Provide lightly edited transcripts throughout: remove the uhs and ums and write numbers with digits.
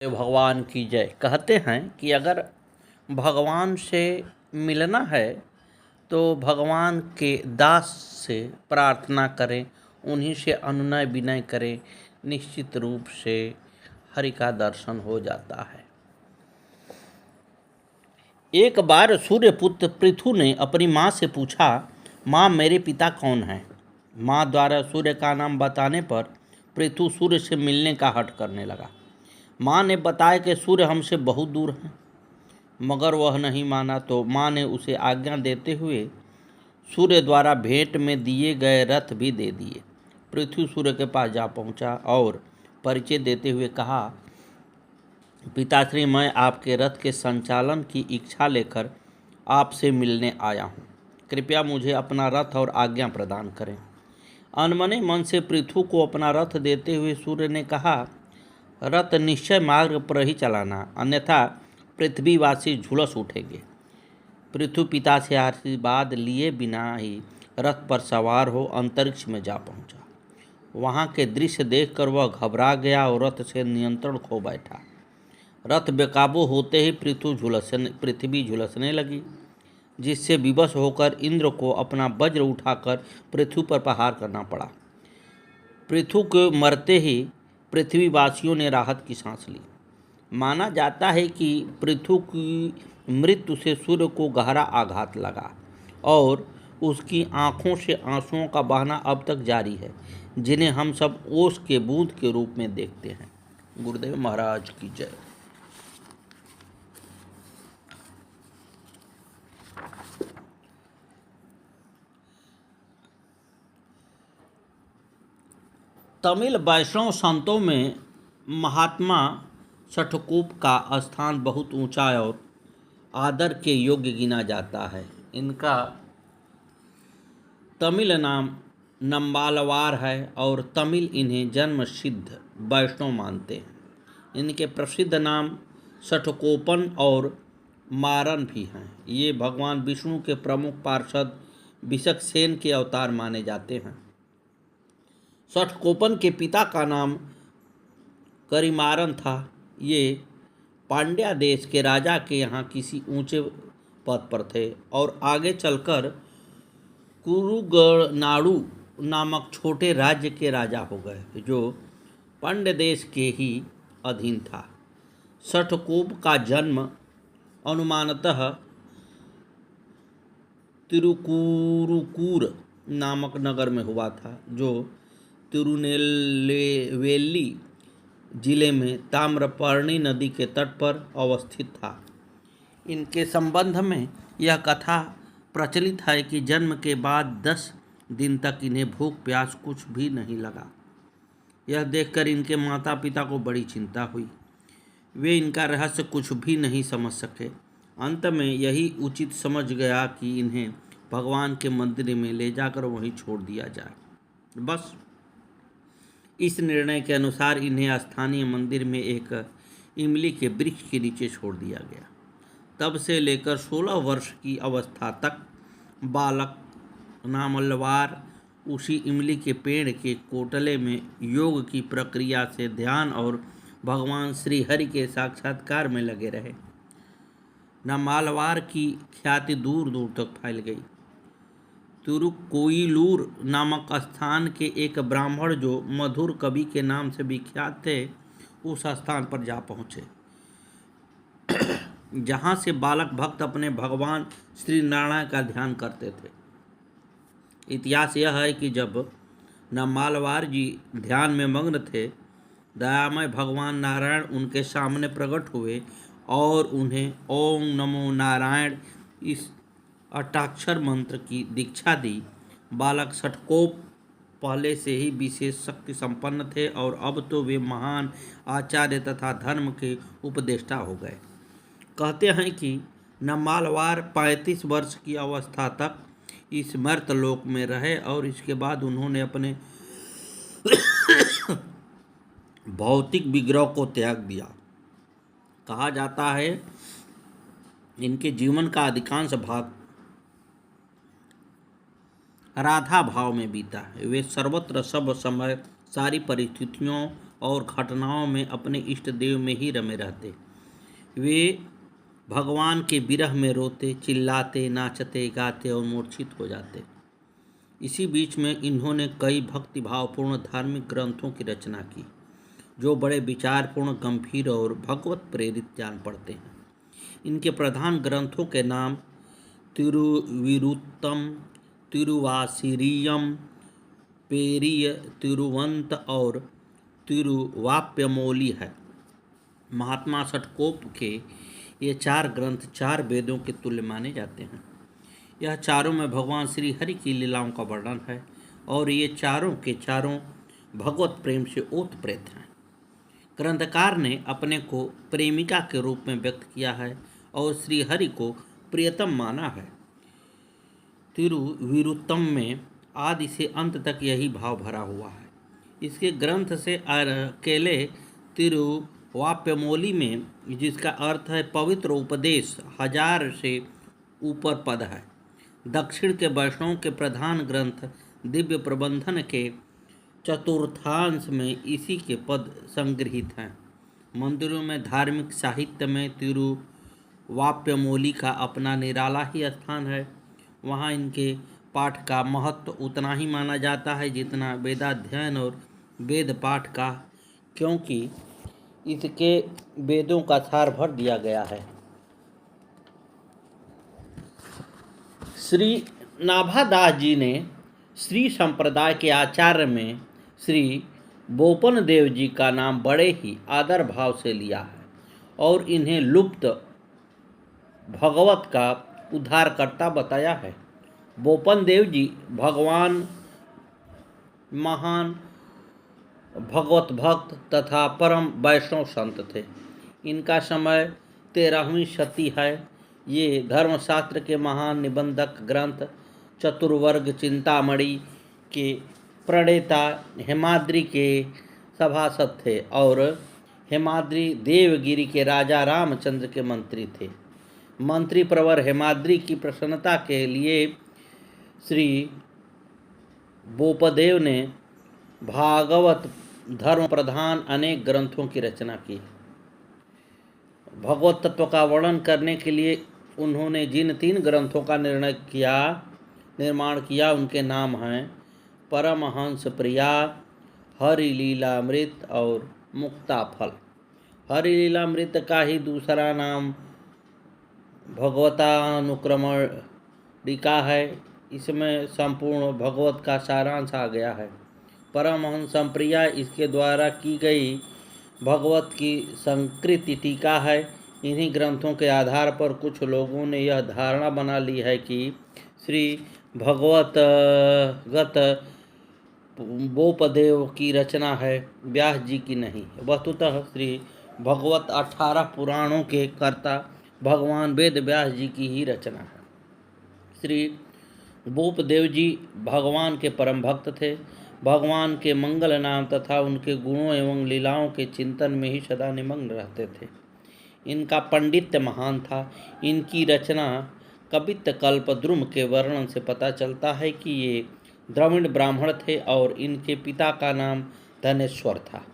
भगवान की जय। कहते हैं कि अगर भगवान से मिलना है तो भगवान के दास से प्रार्थना करें, उन्हीं से अनुनय विनय करें, निश्चित रूप से हरि का दर्शन हो जाता है। एक बार सूर्यपुत्र पृथु ने अपनी माँ से पूछा, माँ मेरे पिता कौन हैं? माँ द्वारा सूर्य का नाम बताने पर पृथु सूर्य से मिलने का हठ करने लगा। माँ ने बताया कि सूर्य हमसे बहुत दूर हैं, मगर वह नहीं माना तो माँ ने उसे आज्ञा देते हुए सूर्य द्वारा भेंट में दिए गए रथ भी दे दिए। पृथ्वी सूर्य के पास जा पहुंचा और परिचय देते हुए कहा, पिताश्री, मैं आपके रथ के संचालन की इच्छा लेकर आपसे मिलने आया हूँ। कृपया मुझे अपना रथ और आज्ञा प्रदान करें। अनमने मन से पृथु को अपना रथ देते हुए सूर्य ने कहा, रथ निश्चय मार्ग पर ही चलाना, अन्यथा पृथ्वीवासी झुलस उठेंगे। पृथु पिता से आशीर्वाद लिए बिना ही रथ पर सवार हो अंतरिक्ष में जा पहुंचा। वहां के दृश्य देखकर वह घबरा गया और रथ से नियंत्रण खो बैठा। रथ बेकाबू होते ही पृथ्वी झुलसने लगी, जिससे विवश होकर इंद्र को अपना वज्र उठाकर पृथ्वी पर प्रहार करना पड़ा। पृथु के मरते ही पृथ्वीवासियों ने राहत की सांस ली। माना जाता है कि पृथु की मृत्यु से सूर्य को गहरा आघात लगा और उसकी आंखों से आंसुओं का बहना अब तक जारी है, जिन्हें हम सब ओस के बूंद के रूप में देखते हैं। गुरुदेव महाराज की जय। तमिल वैष्णव संतों में महात्मा शठकोप का स्थान बहुत ऊंचा और आदर के योग्य गिना जाता है। इनका तमिल नाम नम्बालवार है और तमिल इन्हें जन्म सिद्ध वैष्णव मानते हैं। इनके प्रसिद्ध नाम शठकोपन और मारन भी हैं। ये भगवान विष्णु के प्रमुख पार्षद विशक्सेन के अवतार माने जाते हैं। शठकोपन के पिता का नाम करिमारन था। ये पांड्या देश के राजा के यहाँ किसी ऊंचे पद पर थे और आगे चलकर कुरुगनाडु नामक छोटे राज्य के राजा हो गए, जो पांड्य देश के ही अधीन था। शठकोप का जन्म अनुमानतः तिरुकुरुकूर नामक नगर में हुआ था, जो तिरुनेलवेली जिले में ताम्रपर्णी नदी के तट पर अवस्थित था। इनके संबंध में यह कथा प्रचलित है कि जन्म के बाद 10 दिन तक इन्हें भूख प्यास कुछ भी नहीं लगा। यह देखकर इनके माता पिता को बड़ी चिंता हुई। वे इनका रहस्य कुछ भी नहीं समझ सके। अंत में यही उचित समझ गया कि इन्हें भगवान के मंदिर में ले जाकर वहीं छोड़ दिया जाए। बस इस निर्णय के अनुसार इन्हें स्थानीय मंदिर में एक इमली के वृक्ष के नीचे छोड़ दिया गया। तब से लेकर 16 वर्ष की अवस्था तक बालक नामलवार उसी इमली के पेड़ के कोटले में योग की प्रक्रिया से ध्यान और भगवान श्री हरि के साक्षात्कार में लगे रहे। नामलवार की ख्याति दूर दूर तक फैल गई। तिरुकोइलूर नामक स्थान के एक ब्राह्मण, जो मधुर कवि के नाम से विख्यात थे, उस स्थान पर जा पहुँचे, जहाँ से बालक भक्त अपने भगवान श्री नारायण का ध्यान करते थे। इतिहास यह है कि जब नामलवार जी ध्यान में मग्न थे, दयामय भगवान नारायण उनके सामने प्रकट हुए और उन्हें ओम नमो नारायण इस अष्टाक्षर मंत्र की दीक्षा दी। बालक शठकोप पहले से ही विशेष शक्ति संपन्न थे और अब तो वे महान आचार्य तथा धर्म के उपदेष्टा हो गए। कहते हैं कि नामलवार 35 वर्ष की अवस्था तक इस मर्तलोक में रहे और इसके बाद उन्होंने अपने भौतिक विग्रह को त्याग दिया। कहा जाता है इनके जीवन का अधिकांश भाग राधा भाव में बीता है। वे सर्वत्र सब समय सारी परिस्थितियों और घटनाओं में अपने इष्ट देव में ही रमे रहते। वे भगवान के विरह में रोते, चिल्लाते, नाचते, गाते और मूर्छित हो जाते। इसी बीच में इन्होंने कई भक्तिभावपूर्ण धार्मिक ग्रंथों की रचना की, जो बड़े विचारपूर्ण, गंभीर और भगवत प्रेरित जान पड़ते हैं। इनके प्रधान ग्रंथों के नाम तिरुविरुत्तम, तिरुवासिरियम, पेरिय तिरुवंत और तिरुवाप्यमोली है। महात्मा षटकोप के ये 4 ग्रंथ 4 वेदों के तुल्य माने जाते हैं। यह चारों में भगवान श्री हरि की लीलाओं का वर्णन है और ये चारों के चारों भगवत प्रेम से ओतप्रोत हैं। ग्रंथकार ने अपने को प्रेमिका के रूप में व्यक्त किया है और श्री हरि को प्रियतम माना है। तिरुविरुत्तम में आदि से अंत तक यही भाव भरा हुआ है। इसके ग्रंथ से अकेले तिरुवाप्यमोली में, जिसका अर्थ है पवित्र उपदेश, 1000 से ऊपर पद है। दक्षिण के वैष्णव के प्रधान ग्रंथ दिव्य प्रबंधन के चतुर्थांश में इसी के पद संग्रहित हैं। मंदिरों में धार्मिक साहित्य में तिरुवाप्यमोली का अपना निराला ही स्थान है। वहाँ इनके पाठ का महत्व उतना ही माना जाता है जितना वेदाध्ययन और वेद पाठ का, क्योंकि इसके वेदों का सार भर दिया गया है। श्री नाभादास जी ने श्री संप्रदाय के आचार्य में श्री बोपन देव जी का नाम बड़े ही आदर भाव से लिया है और इन्हें लुप्त भगवत का उद्धारकर्ता बताया है। बोपन देव जी भगवान महान भगवत भक्त तथा परम वैष्णव संत थे। इनका समय 13वीं शती है। ये धर्मशास्त्र के महान निबंधक ग्रंथ चतुर्वर्ग चिंतामणि के प्रणेता हेमाद्रि के सभासद थे और हेमाद्रि देवगिरी के राजा रामचंद्र के मंत्री थे। मंत्री प्रवर हेमाद्रि की प्रसन्नता के लिए श्री बोपदेव ने भागवत धर्म प्रधान अनेक ग्रंथों की रचना की। भगवत तत्व का वर्णन करने के लिए उन्होंने जिन 3 ग्रंथों का निर्माण किया उनके नाम हैं परमहंस प्रिया, हरि लीलामृत और मुक्ताफल। हरि लीलामृत का ही दूसरा नाम भगवतानुक्रमणिका है। इसमें संपूर्ण भगवत का सारांश आ गया है। परमहंस प्रिया इसके द्वारा की गई भगवत की संकृति टीका है। इन्हीं ग्रंथों के आधार पर कुछ लोगों ने यह धारणा बना ली है कि श्री भगवतगत बोपदेव की रचना है, व्यास जी की नहीं। वस्तुतः श्री भगवत 18 पुराणों के कर्ता भगवान वेद व्यास जी की ही रचना है। श्री बोपदेव जी भगवान के परम भक्त थे। भगवान के मंगल नाम तथा उनके गुणों एवं लीलाओं के चिंतन में ही सदा निमग्न रहते थे। इनका पांडित्य महान था। इनकी रचना कवित्त कल्पद्रुम के वर्णन से पता चलता है कि ये द्रविड़ ब्राह्मण थे और इनके पिता का नाम धनेश्वर था।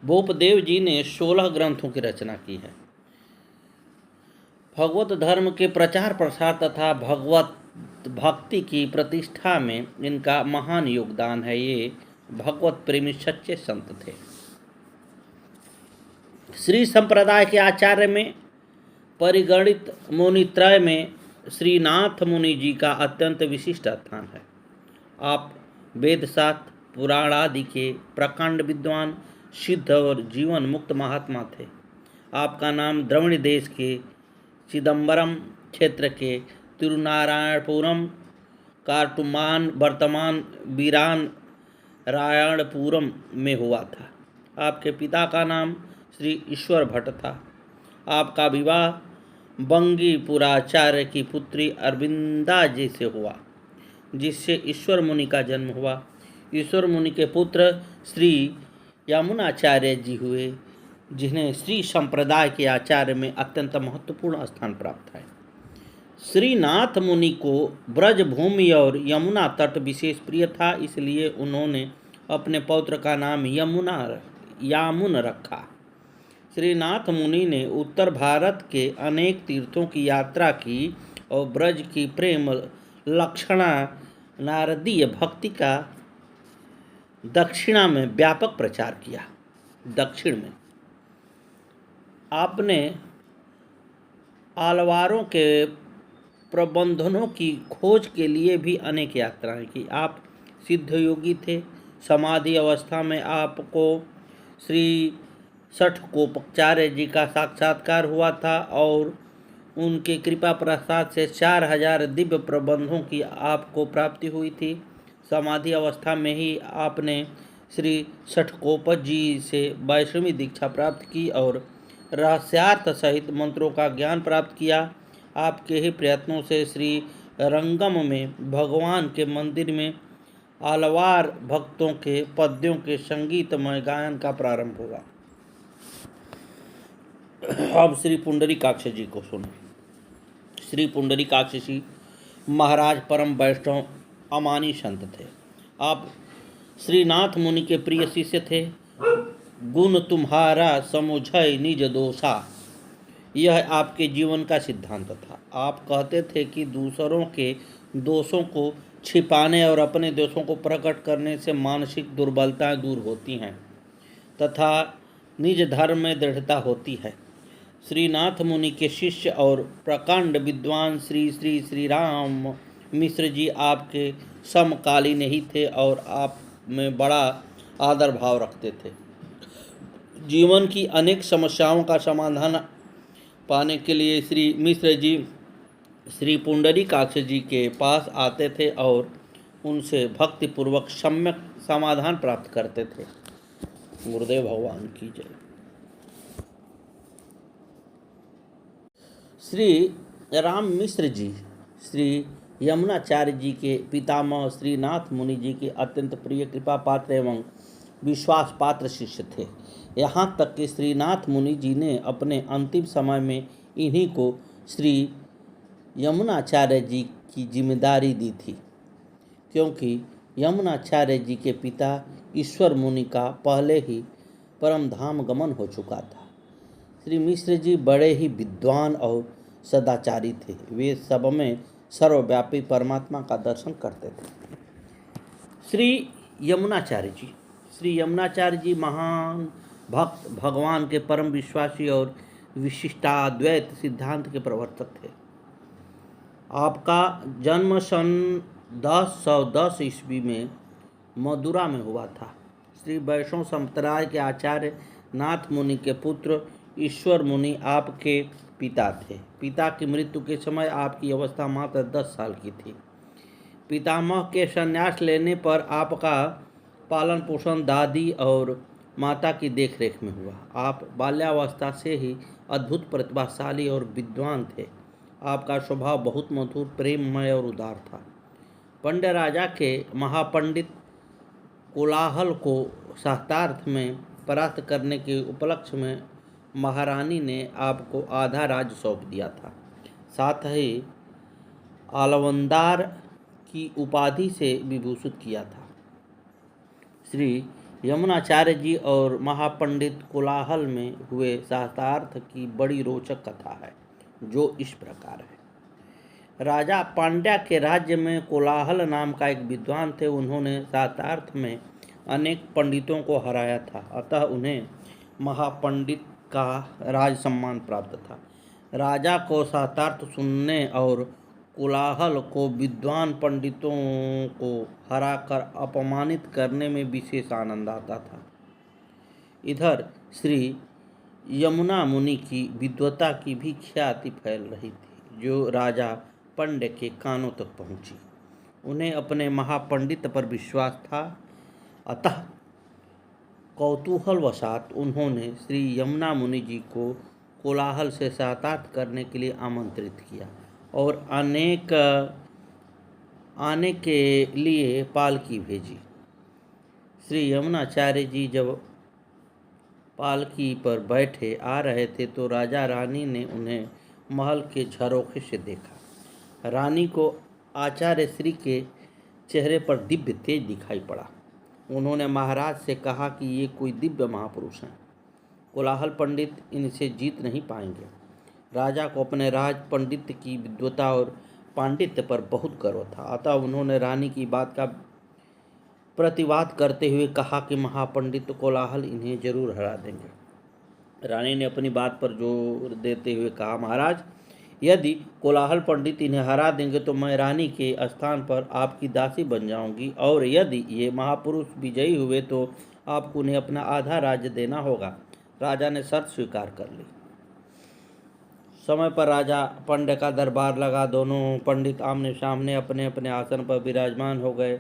बोपदेव जी ने 16 ग्रंथों की रचना की है। भगवत धर्म के प्रचार प्रसार तथा भगवत भक्ति की प्रतिष्ठा में इनका महान योगदान है। ये भगवत प्रेमी सच्चे संत थे। श्री संप्रदाय के आचार्य में परिगणित मुनित्रय में श्रीनाथ मुनि जी का अत्यंत विशिष्ट स्थान है। आप वेदशास्त्र पुराण आदि के प्रकांड विद्वान, सिद्ध और जीवन मुक्त महात्मा थे। आपका नाम द्रविड़ देश के चिदम्बरम क्षेत्र के तिरुनारायणपुरम कार्टुमान वर्तमान वीरान रायणपुरम में हुआ था। आपके पिता का नाम श्री ईश्वर भट्ट था। आपका विवाह बंगीपुराचार्य की पुत्री अरविंदा जी से हुआ, जिससे ईश्वर मुनि का जन्म हुआ। ईश्वर मुनि के पुत्र श्री यमुनाचार्य जी हुए, जिन्हें श्री संप्रदाय के आचार्य में अत्यंत महत्वपूर्ण स्थान प्राप्त है। श्रीनाथ मुनि को ब्रज भूमि और यमुना तट विशेष प्रिय था, इसलिए उन्होंने अपने पौत्र का नाम यामुन रखा। श्रीनाथ मुनि ने उत्तर भारत के अनेक तीर्थों की यात्रा की और ब्रज की प्रेम लक्षणा नारदीय भक्ति का दक्षिणा में व्यापक प्रचार किया। दक्षिण में आपने आलवारों के प्रबंधनों की खोज के लिए भी अनेक यात्राएं की। आप सिद्धयोगी थे। समाधि अवस्था में आपको श्री षट्कोपाचार्य जी का साक्षात्कार हुआ था और उनके कृपा प्रसाद से 4000 दिव्य प्रबंधों की आपको प्राप्ति हुई थी। समाधि अवस्था में ही आपने श्री षट्कोप जी से वैष्णवी दीक्षा प्राप्त की और रहस्यार्थ सहित मंत्रों का ज्ञान प्राप्त किया। आपके ही प्रयत्नों से श्री रंगम में भगवान के मंदिर में आलवार भक्तों के पद्यों के संगीतमय गायन का प्रारंभ हुआ। अब श्री पुंडरीकाक्ष जी को सुनो। श्री पुंडरीकाक्ष जी महाराज परम वैष्णव अमानी संत थे। आप श्रीनाथ मुनि के प्रिय शिष्य थे। गुण तुम्हारा समुझय निज दोषा, यह आपके जीवन का सिद्धांत था। आप कहते थे कि दूसरों के दोषों को छिपाने और अपने दोषों को प्रकट करने से मानसिक दुर्बलताएं दूर होती हैं तथा निज धर्म में दृढ़ता होती है। श्रीनाथ मुनि के शिष्य और प्रकांड विद्वान श्री श्री श्री राम मिश्र जी आपके समकालीन ही थे और आप में बड़ा आदर भाव रखते थे। जीवन की अनेक समस्याओं का समाधान पाने के लिए श्री मिश्र जी श्री पुंडरीकाक्ष जी के पास आते थे और उनसे भक्तिपूर्वक सम्यक समाधान प्राप्त करते थे। गुरुदेव भगवान की जय। श्री राम मिश्र जी श्री यमुनाचार्य जी के पितामह श्रीनाथ मुनि जी के अत्यंत प्रिय कृपा पात्र एवं विश्वास पात्र शिष्य थे। यहाँ तक कि श्रीनाथ मुनि जी ने अपने अंतिम समय में इन्हीं को श्री यमुनाचार्य जी की जिम्मेदारी दी थी, क्योंकि यमुनाचार्य जी के पिता ईश्वर मुनि का पहले ही परम धाम गमन हो चुका था। श्री मिश्र जी बड़े ही विद्वान और सदाचारी थे। वे सब में सर्वव्यापी परमात्मा का दर्शन करते थे। श्री यमुनाचार्य जी महान भक्त, भगवान के परम विश्वासी और विशिष्टाद्वैत सिद्धांत के प्रवर्तक थे। आपका जन्म सन 1010 ईस्वी में मदुरा में हुआ था। श्री वैष्णव संप्रदाय के आचार्य नाथ मुनि के पुत्र ईश्वर मुनि आपके पिता थे। पिता की मृत्यु के समय आपकी अवस्था मात्र 10 साल की थी। पितामह के संन्यास लेने पर आपका पालन पोषण दादी और माता की देखरेख में हुआ। आप बाल्यावस्था से ही अद्भुत प्रतिभाशाली और विद्वान थे। आपका स्वभाव बहुत मधुर, प्रेममय और उदार था। पंड्य राजा के महापंडित कोलाहल को शास्त्रार्थ में परास्त करने के उपलक्ष्य में महारानी ने आपको आधा राज्य सौंप दिया था। साथ ही आलवंदार की उपाधि से विभूषित किया था। श्री यमुनाचार्य जी और महापंडित कोलाहल में हुए शास्त्रार्थ की बड़ी रोचक कथा है, जो इस प्रकार है। राजा पांड्या के राज्य में कोलाहल नाम का एक विद्वान थे। उन्होंने शास्त्रार्थ में अनेक पंडितों को हराया था, अतः उन्हें महापंडित का राज सम्मान प्राप्त था। राजा को शास्त्रार्थ सुनने और कोलाहल को विद्वान पंडितों को हराकर अपमानित करने में विशेष आनंद आता था। इधर श्री यमुना मुनि की विद्वता की भी ख्याति फैल रही थी, जो राजा पंड्य के कानों तक पहुंची। उन्हें अपने महापंडित पर विश्वास था, अतः कौतूहलवशात उन्होंने श्री यमुना मुनि जी को कोलाहल से शास्त्रार्थ करने के लिए आमंत्रित किया और आने के लिए पालकी भेजी। श्री यमुनाचार्य जी जब पालकी पर बैठे आ रहे थे तो राजा रानी ने उन्हें महल के झरोखे से देखा। रानी को आचार्य श्री के चेहरे पर दिव्य तेज दिखाई पड़ा। उन्होंने महाराज से कहा कि ये कोई दिव्य महापुरुष हैं, कोलाहल पंडित इनसे जीत नहीं पाएंगे। राजा को अपने राज पंडित की विद्वता और पांडित्य पर बहुत गर्व था, अतः उन्होंने रानी की बात का प्रतिवाद करते हुए कहा कि महापंडित कोलाहल इन्हें जरूर हरा देंगे। रानी ने अपनी बात पर जोर देते हुए कहा, महाराज, यदि कोलाहल पंडित इन्हें हरा देंगे तो मैं रानी के स्थान पर आपकी दासी बन जाऊंगी, और यदि ये महापुरुष विजयी हुए तो आपको उन्हें अपना आधा राज्य देना होगा। राजा ने शर्त स्वीकार कर ली। समय पर राजा पंड्य का दरबार लगा। दोनों पंडित आमने सामने अपने अपने आसन पर विराजमान हो गए।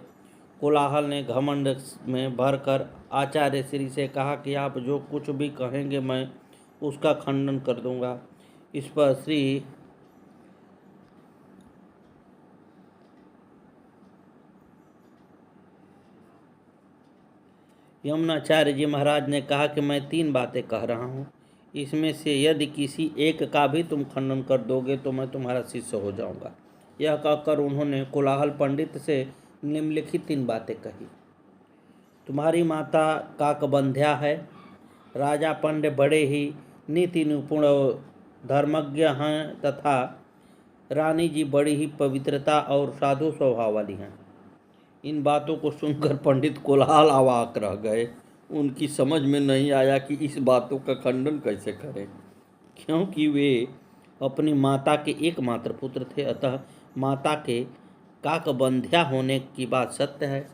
कोलाहल ने घमंड में भरकर आचार्य श्री से कहा कि आप जो कुछ भी कहेंगे मैं उसका खंडन कर दूंगा। इस पर श्री यमुनाचार्य जी महाराज ने कहा कि मैं 3 बातें कह रहा हूँ, इसमें से यदि किसी एक का भी तुम खंडन कर दोगे तो मैं तुम्हारा शिष्य हो जाऊंगा। यह कहकर उन्होंने कोलाहल पंडित से निम्नलिखित 3 बातें कही। तुम्हारी माता काकबंध्या है। राजा पंड्य बड़े ही नीति निपुण धर्मज्ञ हैं तथा रानी जी बड़ी ही पवित्रता और साधु स्वभाव वाली हैं। इन बातों को सुनकर पंडित कोलाहल अवाक रह गए। उनकी समझ में नहीं आया कि इस बातों का खंडन कैसे करें, क्योंकि वे अपनी माता के एकमात्र पुत्र थे, अतः माता के काकबंध्या होने की बात सत्य है।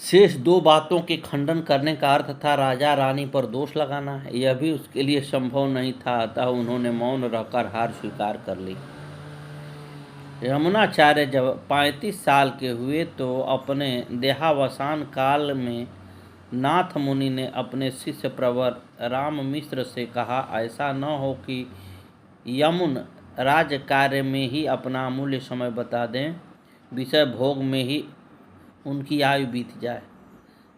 शेष 2 बातों के खंडन करने का अर्थ था राजा रानी पर दोष लगाना। यह भी उसके लिए संभव नहीं था, अतः उन्होंने मौन रहकर हार स्वीकार कर ली। यमुनाचार्य जब 35 साल के हुए तो अपने देहावसान काल में नाथ मुनि ने अपने शिष्य प्रवर राम मिश्र से कहा, ऐसा न हो कि यमुन राज कार्य में ही अपना अमूल्य समय बता दें, विषय भोग में ही उनकी आयु बीत जाए।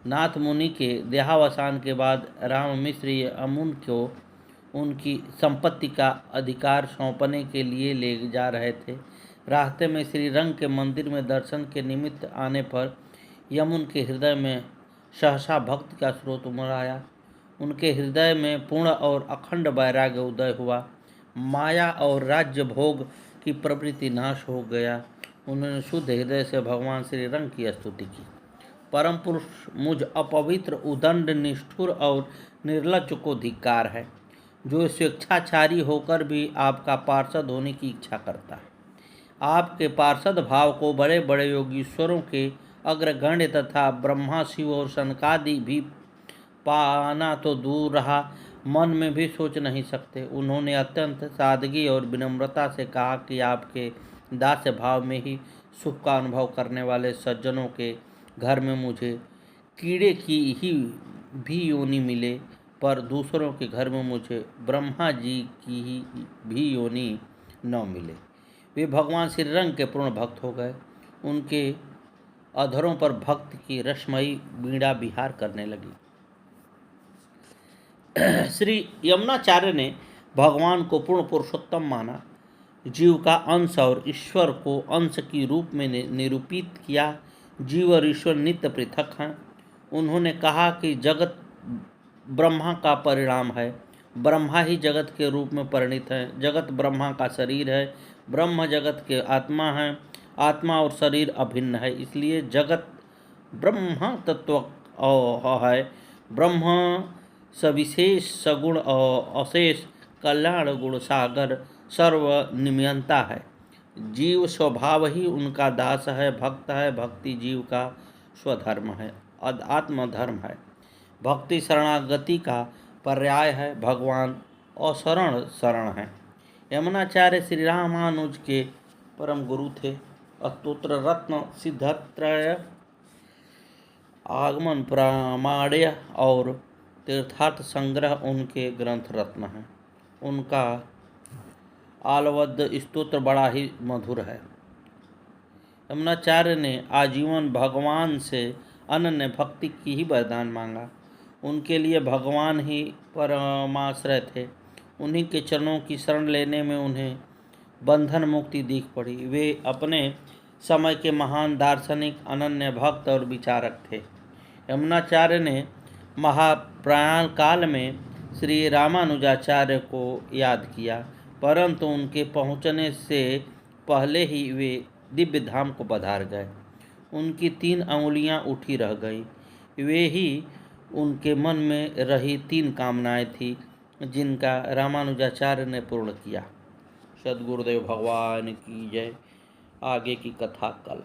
नाथ मुनि के देहावसान के बाद राम मिश्र यमुन को उनकी संपत्ति का अधिकार सौंपने के लिए ले जा रहे थे। रास्ते में श्री रंग के मंदिर में दर्शन के निमित्त आने पर यमुन के हृदय में सहसा भक्ति का स्रोत उमड़ आया। उनके हृदय में पूर्ण और अखंड वैराग्य उदय हुआ। माया और राज्य भोग की प्रवृत्ति नाश हो गया। उन्होंने शुद्ध हृदय से भगवान श्री रंग की स्तुति की। परम पुरुष मुझ अपवित्र, उदंड, निष्ठुर और निर्लज्ज को धिक्कार है, जो स्वेच्छाचारी होकर भी आपका पार्षद होने की इच्छा करता है। आपके पार्षद भाव को बड़े बड़े योगीश्वरों के अग्रगण्य तथा ब्रह्मा, शिव और सनकादि भी पाना तो दूर रहा, मन में भी सोच नहीं सकते। उन्होंने अत्यंत सादगी और विनम्रता से कहा कि आपके दास्य भाव में ही सुख का अनुभव करने वाले सज्जनों के घर में मुझे कीड़े की ही भी योनि मिले, पर दूसरों के घर में मुझे ब्रह्मा जी की ही भी योनि न मिले। वे भगवान श्री रंग के पूर्ण भक्त हो गए। उनके अधरों पर भक्त की रसमयी वीणा विहार करने लगी। श्री यमुनाचार्य ने भगवान को पूर्ण पुरुषोत्तम माना, जीव का अंश और ईश्वर को अंश की रूप में निरूपित किया। जीव और ईश्वर नित्य पृथक हैं। उन्होंने कहा कि जगत ब्रह्मा का परिणाम है, ब्रह्मा ही जगत के रूप में परिणित है। जगत ब्रह्मा का शरीर है, ब्रह्म जगत के आत्मा है, आत्मा और शरीर अभिन्न है, इसलिए जगत ब्रह्म तत्व है। ब्रह्म सविशेष, सगुण और अशेष, कल्याण गुण सागर, सर्वनियंता है। जीव स्वभाव ही उनका दास है, भक्त है। भक्ति जीव का स्वधर्म है, आत्मधर्म है। भक्ति शरणागति का पर्याय है। भगवान अशरण शरण है। यमुनाचार्य श्री रामानुज के परम गुरु थे। स्तोत्र रत्न, सिद्धत्रय, आगमन प्रामाण्य और तीर्थार्थ संग्रह उनके ग्रंथ रत्न हैं। उनका आलवद्ध स्तोत्र बड़ा ही मधुर है। यमुनाचार्य ने आजीवन भगवान से अनन्य भक्ति की ही वरदान मांगा। उनके लिए भगवान ही परमाश्रय थे। उन्हीं के चरणों की शरण लेने में उन्हें बंधन मुक्ति दिख पड़ी। वे अपने समय के महान दार्शनिक, अनन्य भक्त और विचारक थे। यमुनाचार्य ने महाप्रयाण काल में श्री रामानुजाचार्य को याद किया, परंतु उनके पहुँचने से पहले ही वे दिव्य धाम को पधार गए। उनकी 3 अंगुलियां उठी रह गई। वे ही उनके मन में रही 3 कामनाएं थी, जिनका रामानुजाचार्य ने पूर्ण किया। सद्गुरुदेव भगवान की जय। आगे की कथा कल।